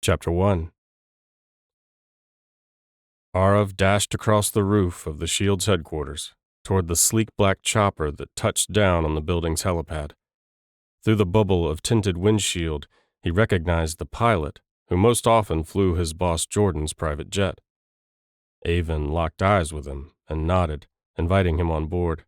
Chapter 1. Aarav dashed across the roof of the Shield's headquarters, toward the sleek black chopper that touched down on the building's helipad. Through the bubble of tinted windshield, he recognized the pilot, who most often flew his boss Jordan's private jet. Avon locked eyes with him and nodded, inviting him on board.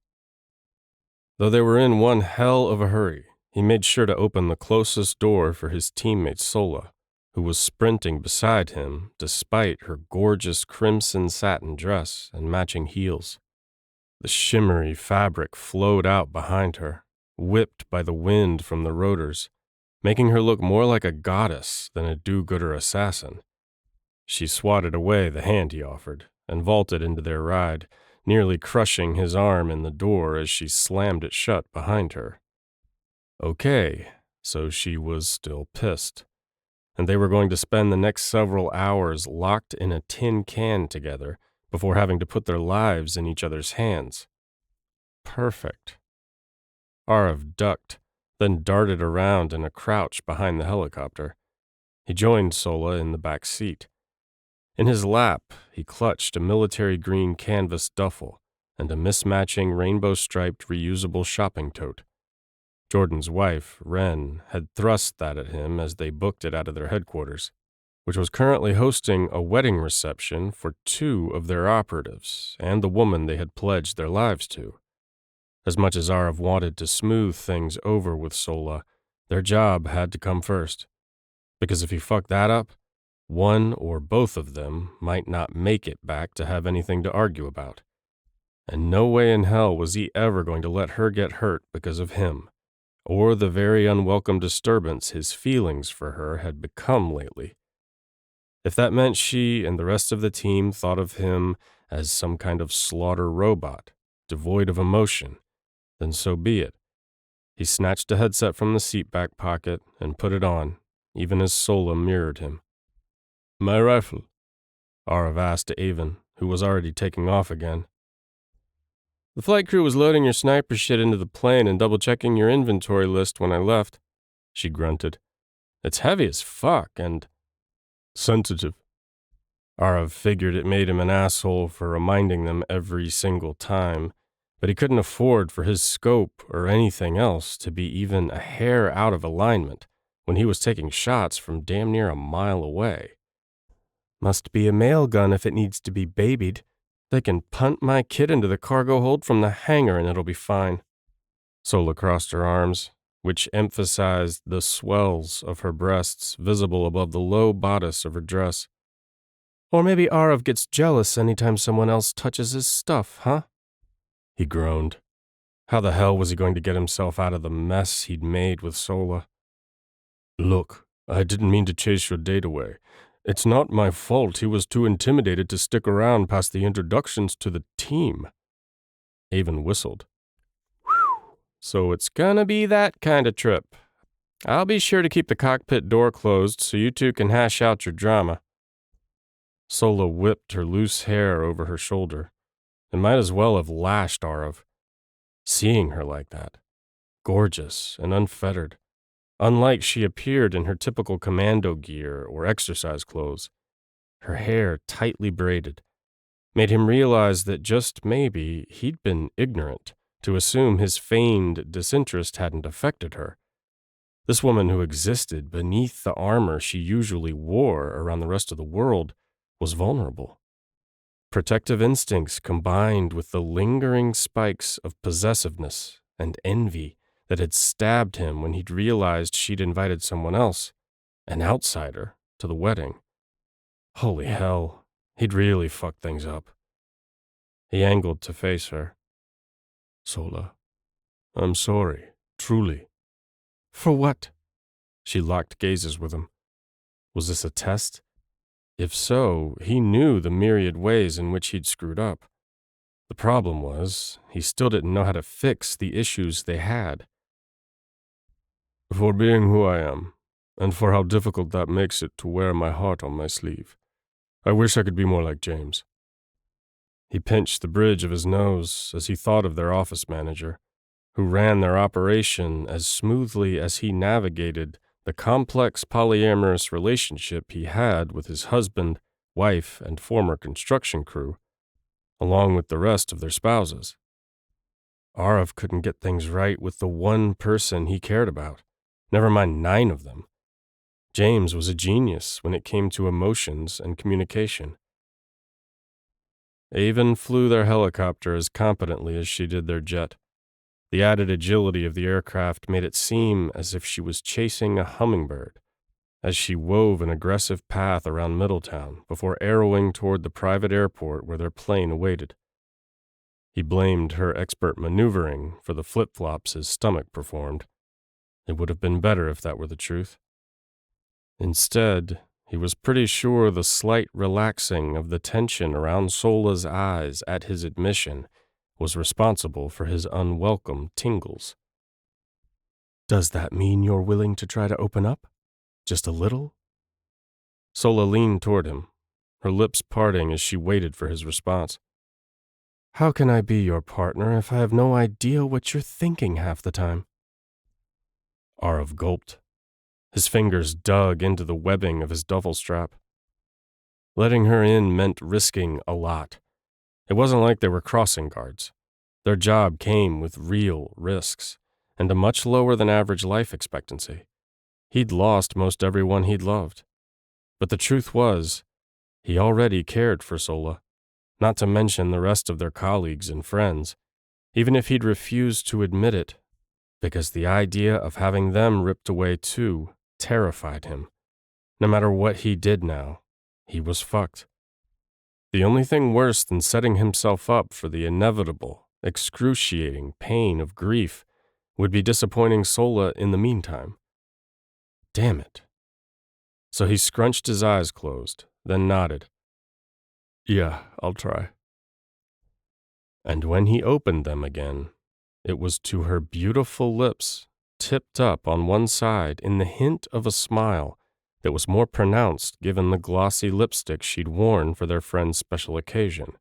Though they were in one hell of a hurry, he made sure to open the closest door for his teammate Sola, who was sprinting beside him despite her gorgeous crimson satin dress and matching heels. The shimmery fabric flowed out behind her, whipped by the wind from the rotors, making her look more like a goddess than a do-gooder assassin. She swatted away the hand he offered and vaulted into their ride, nearly crushing his arm in the door as she slammed it shut behind her. Okay, so she was still pissed, and they were going to spend the next several hours locked in a tin can together before having to put their lives in each other's hands. Perfect. Aarav ducked, then darted around in a crouch behind the helicopter. He joined Sola in the back seat. In his lap, he clutched a military green canvas duffel and a mismatching rainbow-striped reusable shopping tote. Jordan's wife, Wren, had thrust that at him as they booked it out of their headquarters, which was currently hosting a wedding reception for 2 of their operatives and the woman they had pledged their lives to. As much as Aarav wanted to smooth things over with Sola, their job had to come first, because if he fucked that up, one or both of them might not make it back to have anything to argue about. And no way in hell was he ever going to let her get hurt because of him, or the very unwelcome disturbance his feelings for her had become lately. If that meant she and the rest of the team thought of him as some kind of slaughter robot, devoid of emotion, then so be it. He snatched a headset from the seat back pocket and put it on, even as Sola mirrored him. "My rifle?" Aarav asked Avon, who was already taking off again. "The flight crew was loading your sniper shit into the plane and double-checking your inventory list when I left," she grunted. "It's heavy as fuck and—" "Sensitive." Aarav figured it made him an asshole for reminding them every single time, but he couldn't afford for his scope or anything else to be even a hair out of alignment when he was taking shots from damn near a mile away. "Must be a mail gun if it needs to be babied. They can punt my kid into the cargo hold from the hangar and it'll be fine." Sola crossed her arms, which emphasized the swells of her breasts visible above the low bodice of her dress. "Or maybe Aarav gets jealous anytime someone else touches his stuff, huh?" He groaned. How the hell was he going to get himself out of the mess he'd made with Sola? "Look, I didn't mean to chase your date away. It's not my fault he was too intimidated to stick around past the introductions to the team." Avon whistled. "Whew. So it's gonna be that kind of trip. I'll be sure to keep the cockpit door closed so you two can hash out your drama." Sola whipped her loose hair over her shoulder, and might as well have lashed Aarav. Seeing her like that, gorgeous and unfettered, unlike she appeared in her typical commando gear or exercise clothes, her hair tightly braided, made him realize that just maybe he'd been ignorant to assume his feigned disinterest hadn't affected her. This woman who existed beneath the armor she usually wore around the rest of the world was vulnerable. Protective instincts combined with the lingering spikes of possessiveness and envy that had stabbed him when he'd realized she'd invited someone else, an outsider, to the wedding. Holy hell, he'd really fucked things up. He angled to face her. "Sola, I'm sorry, truly." "For what?" She locked gazes with him. Was this a test? If so, he knew the myriad ways in which he'd screwed up. The problem was, he still didn't know how to fix the issues they had. "For being who I am, and for how difficult that makes it to wear my heart on my sleeve. I wish I could be more like James." He pinched the bridge of his nose as he thought of their office manager, who ran their operation as smoothly as he navigated the complex polyamorous relationship he had with his husband, wife, and former construction crew, along with the rest of their spouses. Aarav couldn't get things right with the one person he cared about, never mind 9 of them. James was a genius when it came to emotions and communication. Avon flew their helicopter as competently as she did their jet. The added agility of the aircraft made it seem as if she was chasing a hummingbird, as she wove an aggressive path around Middletown before arrowing toward the private airport where their plane awaited. He blamed her expert maneuvering for the flip-flops his stomach performed. It would have been better if that were the truth. Instead, he was pretty sure the slight relaxing of the tension around Sola's eyes at his admission was responsible for his unwelcome tingles. "Does that mean you're willing to try to open up? Just a little?" Sola leaned toward him, her lips parting as she waited for his response. "How can I be your partner if I have no idea what you're thinking half the time?" Aarav gulped. His fingers dug into the webbing of his duffel strap. Letting her in meant risking a lot. It wasn't like they were crossing guards. Their job came with real risks, and a much lower than average life expectancy. He'd lost most everyone he'd loved. But the truth was, he already cared for Sola, not to mention the rest of their colleagues and friends, even if he'd refused to admit it, because the idea of having them ripped away too terrified him. No matter what he did now, he was fucked. The only thing worse than setting himself up for the inevitable, excruciating pain of grief would be disappointing Sola in the meantime. Damn it. So he scrunched his eyes closed, then nodded. "Yeah, I'll try." And when he opened them again, it was to her beautiful lips, tipped up on one side in the hint of a smile that was more pronounced given the glossy lipstick she'd worn for their friend's special occasion.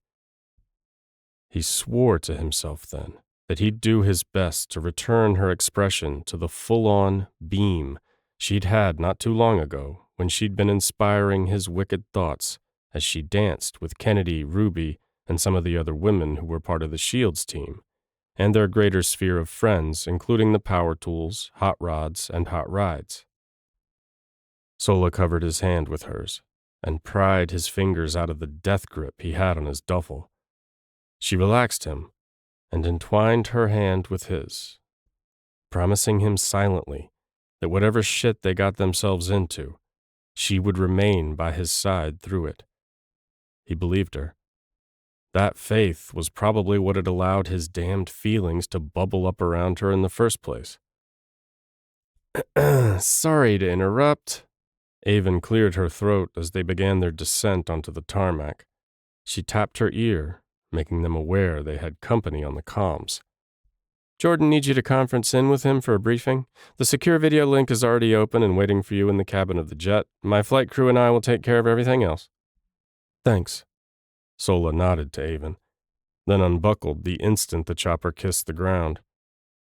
He swore to himself then that he'd do his best to return her expression to the full-on beam she'd had not too long ago when she'd been inspiring his wicked thoughts as she danced with Kennedy, Ruby, and some of the other women who were part of the Shields team, and their greater sphere of friends, including the power tools, hot rods, and hot rides. Sola covered his hand with hers and pried his fingers out of the death grip he had on his duffel. She relaxed him and entwined her hand with his, promising him silently that whatever shit they got themselves into, she would remain by his side through it. He believed her. That faith was probably what had allowed his damned feelings to bubble up around her in the first place. "Sorry to interrupt." Avon cleared her throat as they began their descent onto the tarmac. She tapped her ear, making them aware they had company on the comms. "Jordan needs you to conference in with him for a briefing. The secure video link is already open and waiting for you in the cabin of the jet. My flight crew and I will take care of everything else." "Thanks." Sola nodded to Avon, then unbuckled the instant the chopper kissed the ground.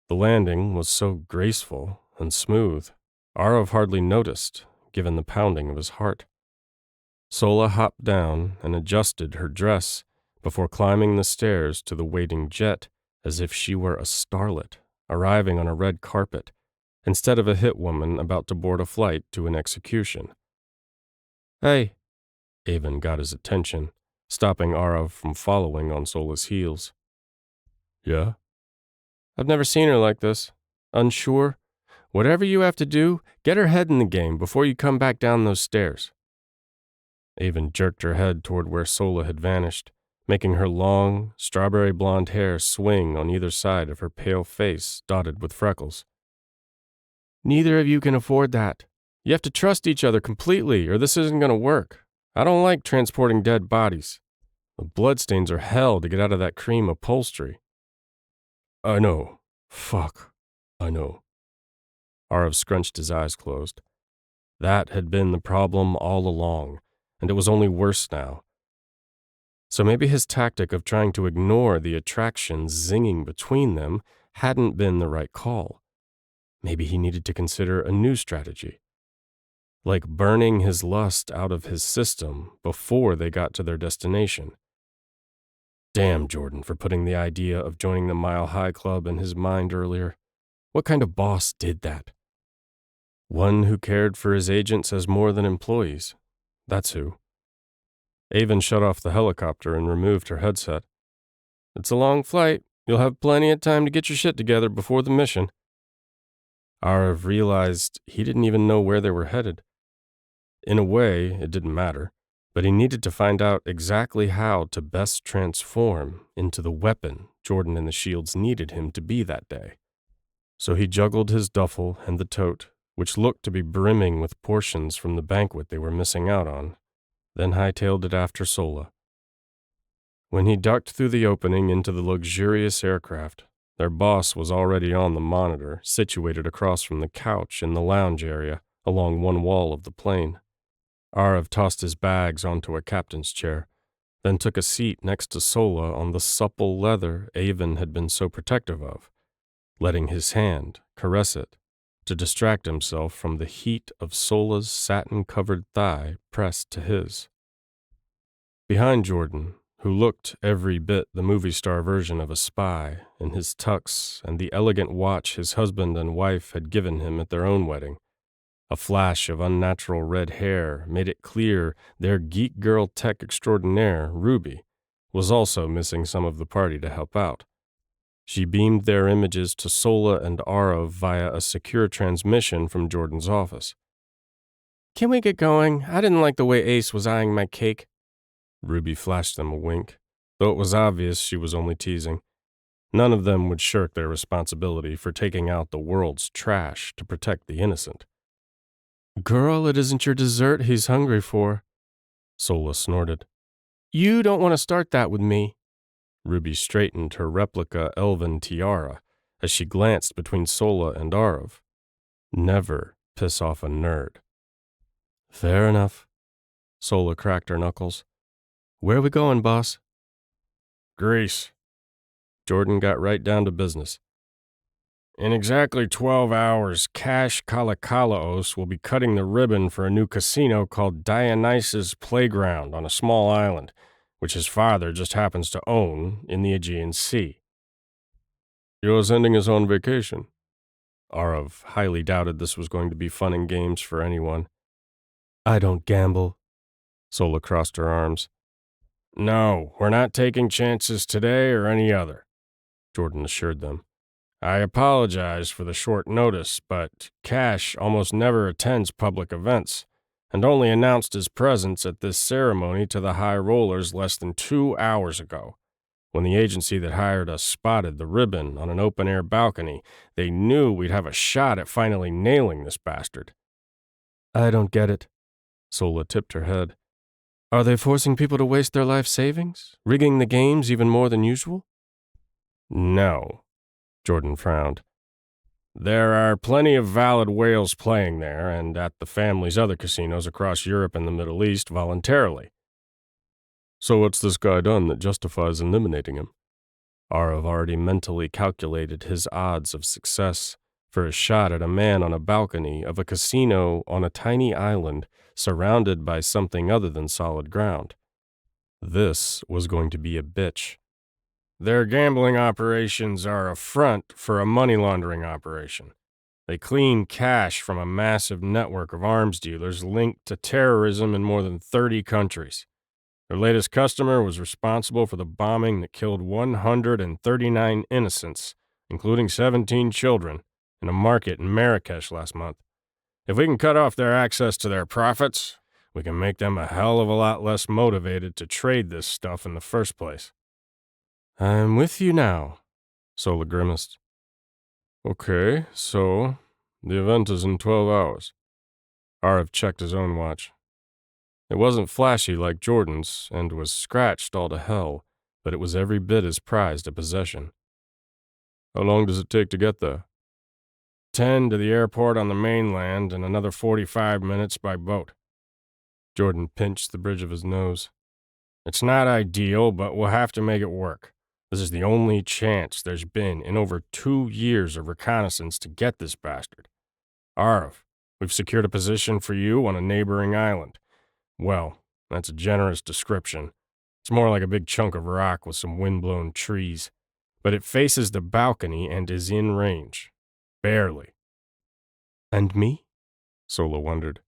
The landing was so graceful and smooth, Aarav hardly noticed, given the pounding of his heart. Sola hopped down and adjusted her dress before climbing the stairs to the waiting jet as if she were a starlet arriving on a red carpet, instead of a hit woman about to board a flight to an execution. "Hey," Avon got his attention, stopping Aarav from following on Sola's heels. "Yeah?" "I've never seen her like this. Unsure. Whatever you have to do, get her head in the game before you come back down those stairs." Avon jerked her head toward where Sola had vanished, making her long, strawberry blonde hair swing on either side of her pale face dotted with freckles. "Neither of you can afford that. You have to trust each other completely, or this isn't going to work. I don't like transporting dead bodies. The bloodstains are hell to get out of that cream upholstery." "I know. Fuck. I know." Aarav scrunched his eyes closed. That had been the problem all along, and it was only worse now. So maybe his tactic of trying to ignore the attraction zinging between them hadn't been the right call. Maybe he needed to consider a new strategy, like burning his lust out of his system before they got to their destination. Damn Jordan for putting the idea of joining the Mile High Club in his mind earlier. What kind of boss did that? One who cared for his agents as more than employees. That's who. Avon shut off the helicopter and removed her headset. It's a long flight. You'll have plenty of time to get your shit together before the mission. Aarav realized he didn't even know where they were headed. In a way, it didn't matter, but he needed to find out exactly how to best transform into the weapon Jordan and the Shields needed him to be that day. So he juggled his duffel and the tote, which looked to be brimming with portions from the banquet they were missing out on, then hightailed it after Sola. When he ducked through the opening into the luxurious aircraft, their boss was already on the monitor, situated across from the couch in the lounge area along one wall of the plane. Aarav tossed his bags onto a captain's chair, then took a seat next to Sola on the supple leather Avon had been so protective of, letting his hand caress it to distract himself from the heat of Sola's satin-covered thigh pressed to his. Behind Jordan, who looked every bit the movie star version of a spy in his tux and the elegant watch his husband and wife had given him at their own wedding, a flash of unnatural red hair made it clear their geek girl tech extraordinaire, Ruby, was also missing some of the party to help out. She beamed their images to Sola and Aarav via a secure transmission from Jordan's office. "Can we get going? I didn't like the way Ace was eyeing my cake." Ruby flashed them a wink, though it was obvious she was only teasing. None of them would shirk their responsibility for taking out the world's trash to protect the innocent. "Girl, it isn't your dessert he's hungry for," Sola snorted. "You don't want to start that with me." Ruby straightened her replica elven tiara as she glanced between Sola and Aarav. Never piss off a nerd. "Fair enough." Sola cracked her knuckles. "Where are we going, boss?" "Greece." Jordan got right down to business. "In exactly 12 hours, Cash Kalakalaos will be cutting the ribbon for a new casino called Dionysus Playground on a small island, which his father just happens to own in the Aegean Sea." "You're sending us on vacation?" Aarav highly doubted this was going to be fun and games for anyone. "I don't gamble." Sola crossed her arms. "No, we're not taking chances today or any other," Jordan assured them. "I apologize for the short notice, but Cash almost never attends public events, and only announced his presence at this ceremony to the high rollers less than 2 hours ago. When the agency that hired us spotted the ribbon on an open-air balcony, they knew we'd have a shot at finally nailing this bastard." "I don't get it." Sola tipped her head. "Are they forcing people to waste their life savings? Rigging the games even more than usual?" "No," Jordan frowned. "There are plenty of valid whales playing there and at the family's other casinos across Europe and the Middle East voluntarily." "So what's this guy done that justifies eliminating him?" Aarav already mentally calculated his odds of success for a shot at a man on a balcony of a casino on a tiny island surrounded by something other than solid ground. This was going to be a bitch. "Their gambling operations are a front for a money laundering operation. They clean cash from a massive network of arms dealers linked to terrorism in more than 30 countries. Their latest customer was responsible for the bombing that killed 139 innocents, including 17 children, in a market in Marrakesh last month. If we can cut off their access to their profits, we can make them a hell of a lot less motivated to trade this stuff in the first place." "I'm with you now," Sola grimaced. "Okay, so the event is in 12 hours. Aarav checked his own watch. It wasn't flashy like Jordan's, and was scratched all to hell, but it was every bit as prized a possession. "How long does it take to get there?" 10 to the airport on the mainland and another 45 minutes by boat." Jordan pinched the bridge of his nose. "It's not ideal, but we'll have to make it work. This is the only chance there's been in over 2 years of reconnaissance to get this bastard. Aarav, We've secured a position for you on a neighboring island. Well, that's a generous description. It's more like a big chunk of rock with some wind-blown trees. But it faces the balcony and is in range. Barely. And me? Sola wondered.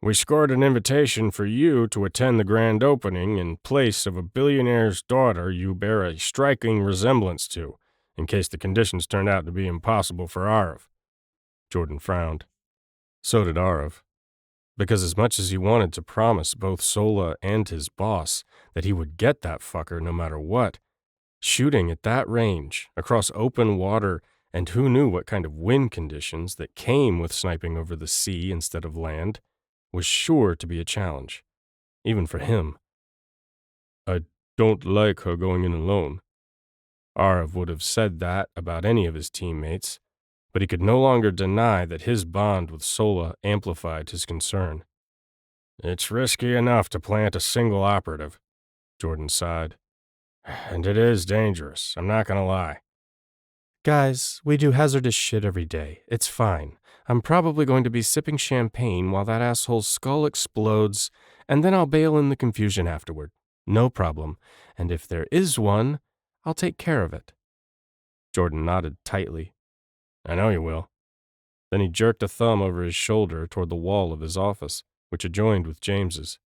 We scored an invitation for you to attend the grand opening in place of a billionaire's daughter you bear a striking resemblance to, in case the conditions turned out to be impossible for Aarav. Jordan frowned. So did Aarav. Because as much as he wanted to promise both Sola and his boss that he would get that fucker no matter what, shooting at that range, across open water, and who knew what kind of wind conditions that came with sniping over the sea instead of land, was sure to be a challenge, even for him. I don't like her going in alone. Aarav would have said that about any of his teammates, but he could no longer deny that his bond with Sola amplified his concern. It's risky enough to plant a single operative, Jordan sighed. And it is dangerous, I'm not gonna lie. Guys, we do hazardous shit every day. It's fine. I'm probably going to be sipping champagne while that asshole's skull explodes, and then I'll bail in the confusion afterward. No problem. And if there is one, I'll take care of it. Jordan nodded tightly. I know you will. Then he jerked a thumb over his shoulder toward the wall of his office, which adjoined with James's.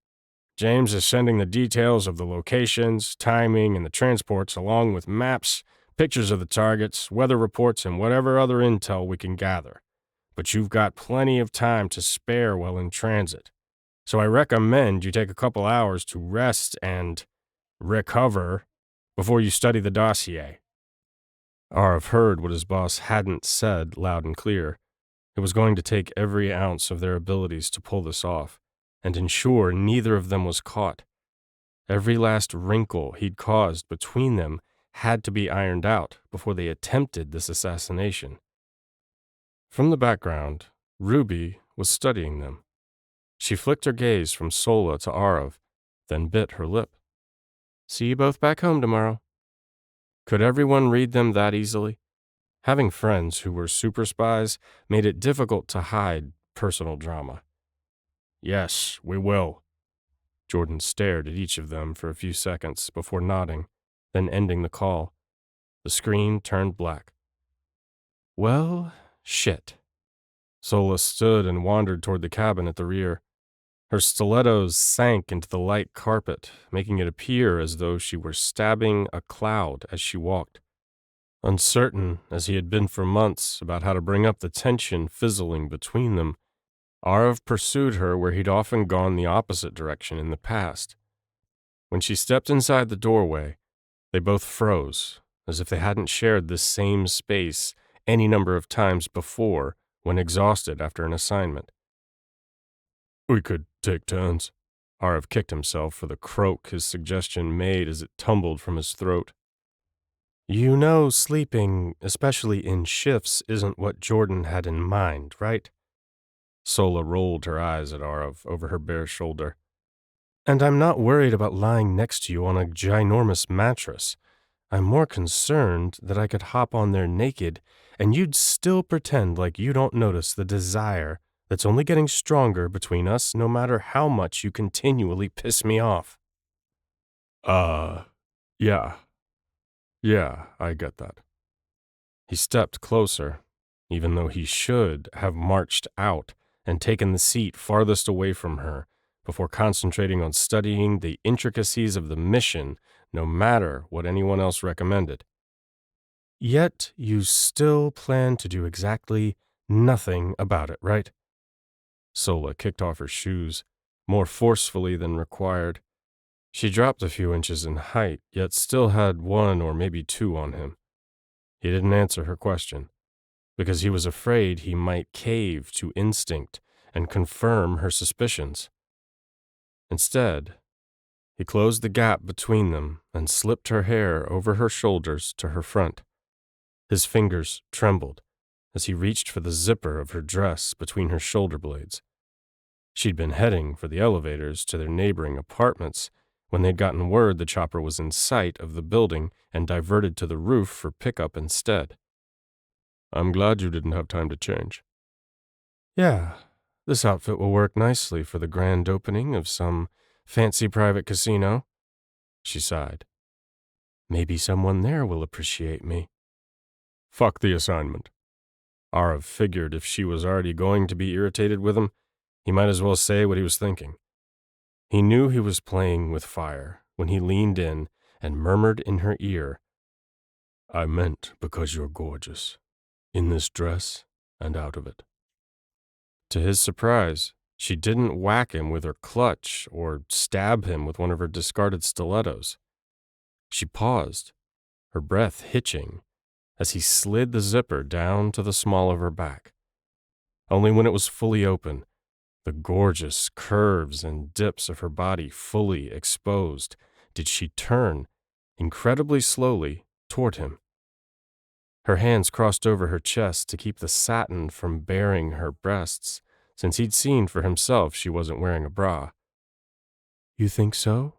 James is sending the details of the locations, timing, and the transports along with maps, pictures of the targets, weather reports, and whatever other intel we can gather. But you've got plenty of time to spare while in transit. So I recommend you take a couple hours to rest and recover before you study the dossier. Aarav heard what his boss hadn't said loud and clear. It was going to take every ounce of their abilities to pull this off, and ensure neither of them was caught. Every last wrinkle he'd caused between them had to be ironed out before they attempted this assassination. From the background, Ruby was studying them. She flicked her gaze from Sola to Aarav, then bit her lip. See you both back home tomorrow. Could everyone read them that easily? Having friends who were super spies made it difficult to hide personal drama. Yes, we will. Jordan stared at each of them for a few seconds before nodding, then ending the call. The screen turned black. Well, shit. Sola stood and wandered toward the cabin at the rear. Her stilettos sank into the light carpet, making it appear as though she were stabbing a cloud as she walked. Uncertain, as he had been for months, about how to bring up the tension fizzling between them, Aarav pursued her where he'd often gone the opposite direction in the past. When she stepped inside the doorway, they both froze, as if they hadn't shared this same space any number of times before when exhausted after an assignment. We could take turns. Aarav kicked himself for the croak his suggestion made as it tumbled from his throat. You know sleeping, especially in shifts, isn't what Jordan had in mind, right? Sola rolled her eyes at Aarav over her bare shoulder. And I'm not worried about lying next to you on a ginormous mattress. I'm more concerned that I could hop on there naked and you'd still pretend like you don't notice the desire that's only getting stronger between us no matter how much you continually piss me off. Yeah. Yeah, I get that. He stepped closer, even though he should have marched out and taken the seat farthest away from her before concentrating on studying the intricacies of the mission, no matter what anyone else recommended. Yet you still plan to do exactly nothing about it, right? Sola kicked off her shoes, more forcefully than required. She dropped a few inches in height, yet still had 1 or maybe 2 on him. He didn't answer her question, because he was afraid he might cave to instinct and confirm her suspicions. Instead, he closed the gap between them and slipped her hair over her shoulders to her front. His fingers trembled as he reached for the zipper of her dress between her shoulder blades. She'd been heading for the elevators to their neighboring apartments when they'd gotten word the chopper was in sight of the building and diverted to the roof for pickup instead. I'm glad you didn't have time to change. Yeah, this outfit will work nicely for the grand opening of some fancy private casino, she sighed. Maybe someone there will appreciate me. Fuck the assignment. Aarav figured if she was already going to be irritated with him, he might as well say what he was thinking. He knew he was playing with fire when he leaned in and murmured in her ear, I meant because you're gorgeous, in this dress and out of it. To his surprise, she didn't whack him with her clutch or stab him with one of her discarded stilettos. She paused, her breath hitching, as he slid the zipper down to the small of her back. Only when it was fully open, the gorgeous curves and dips of her body fully exposed, did she turn, incredibly slowly, toward him. Her hands crossed over her chest to keep the satin from baring her breasts, since he'd seen for himself she wasn't wearing a bra. You think so?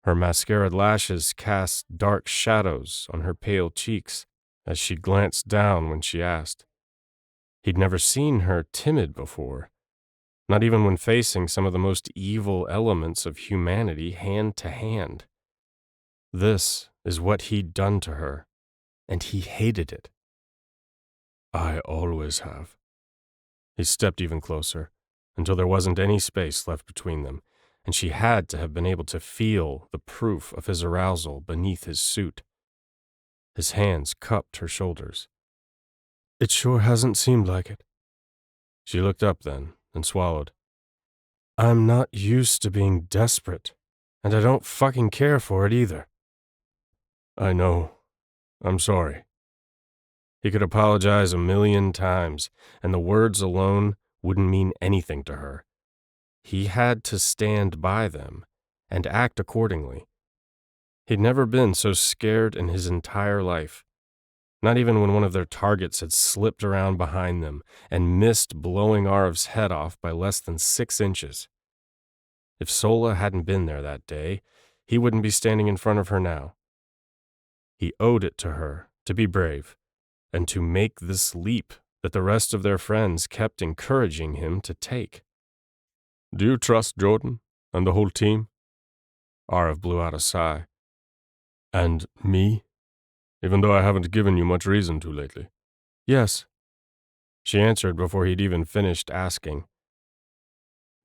Her mascaraed lashes cast dark shadows on her pale cheeks as she glanced down when she asked. He'd never seen her timid before, not even when facing some of the most evil elements of humanity hand to hand. This is what he'd done to her, and he hated it. I always have. He stepped even closer, until there wasn't any space left between them, and she had to have been able to feel the proof of his arousal beneath his suit. His hands cupped her shoulders. It sure hasn't seemed like it. She looked up then and swallowed. I'm not used to being desperate, and I don't fucking care for it either. I know. I'm sorry. He could apologize 1,000,000 times, and the words alone wouldn't mean anything to her. He had to stand by them and act accordingly. He'd never been so scared in his entire life, not even when one of their targets had slipped around behind them and missed blowing Aarav's head off by less than 6 inches. If Sola hadn't been there that day, he wouldn't be standing in front of her now. He owed it to her to be brave and to make this leap that the rest of their friends kept encouraging him to take. Do you trust Jordan and the whole team? Aarav blew out a sigh. And me? Even though I haven't given you much reason to lately. Yes, she answered before he'd even finished asking.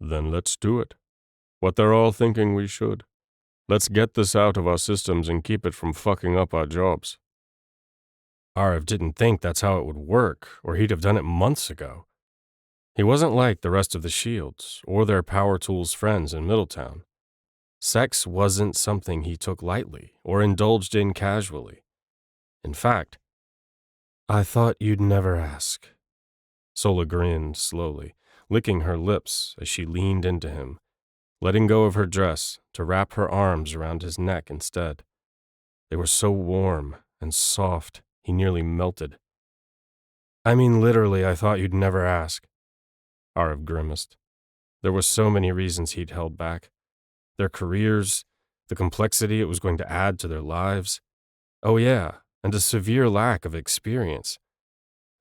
Then let's do it. What they're all thinking we should. Let's get this out of our systems and keep it from fucking up our jobs. Aarav didn't think that's how it would work, or he'd have done it months ago. He wasn't like the rest of the Shields, or their Power Tools friends in Middletown. Sex wasn't something he took lightly, or indulged in casually. In fact, I thought you'd never ask. Sola grinned slowly, licking her lips as she leaned into him, letting go of her dress to wrap her arms around his neck instead. They were so warm and soft, he nearly melted. I mean, literally, I thought you'd never ask. Aarav grimaced. There were so many reasons he'd held back. Their careers, the complexity it was going to add to their lives. Oh yeah, and a severe lack of experience.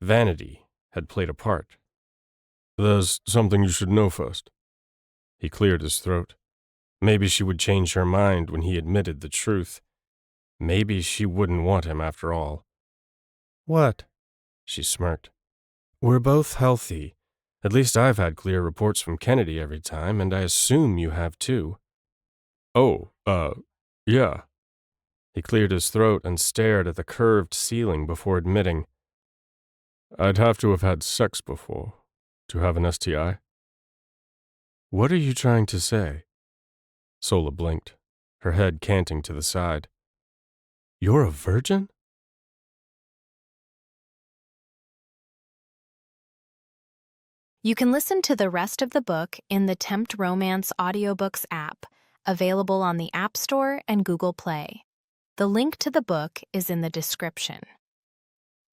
Vanity had played a part. There's something you should know first. He cleared his throat. Maybe she would change her mind when he admitted the truth. Maybe she wouldn't want him after all. What? She smirked. We're both healthy. At least I've had clear reports from Kennedy every time, and I assume you have too. Oh, yeah. He cleared his throat and stared at the curved ceiling before admitting, I'd have to have had sex before to have an STI. What are you trying to say? Sola blinked, her head canting to the side. You're a virgin? You can listen to the rest of the book in the Tempt Romance audiobooks app, available on the App Store and Google Play. The link to the book is in the description.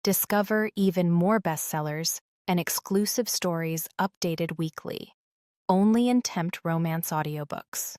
Discover even more bestsellers and exclusive stories updated weekly, only in Tempt Romance audiobooks.